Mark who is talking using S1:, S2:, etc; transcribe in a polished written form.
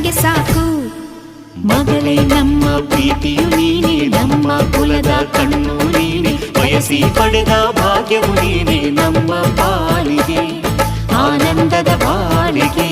S1: ನನಗೆ ಸಾಕು.
S2: ಮಗಳೇ ನಮ್ಮ ಪ್ರೀತಿಯು ನೀನೆ, ನಮ್ಮ ಕುಲದ ಕಣ್ಣು ನೀನೆ, ಬಯಸಿ ಪಡೆದ ಭಾಗ್ಯವು ನೀನೆ ನಮ್ಮ ಬಾಳಿಗೆ, ಆನಂದದ ಬಾಳಿಗೆ.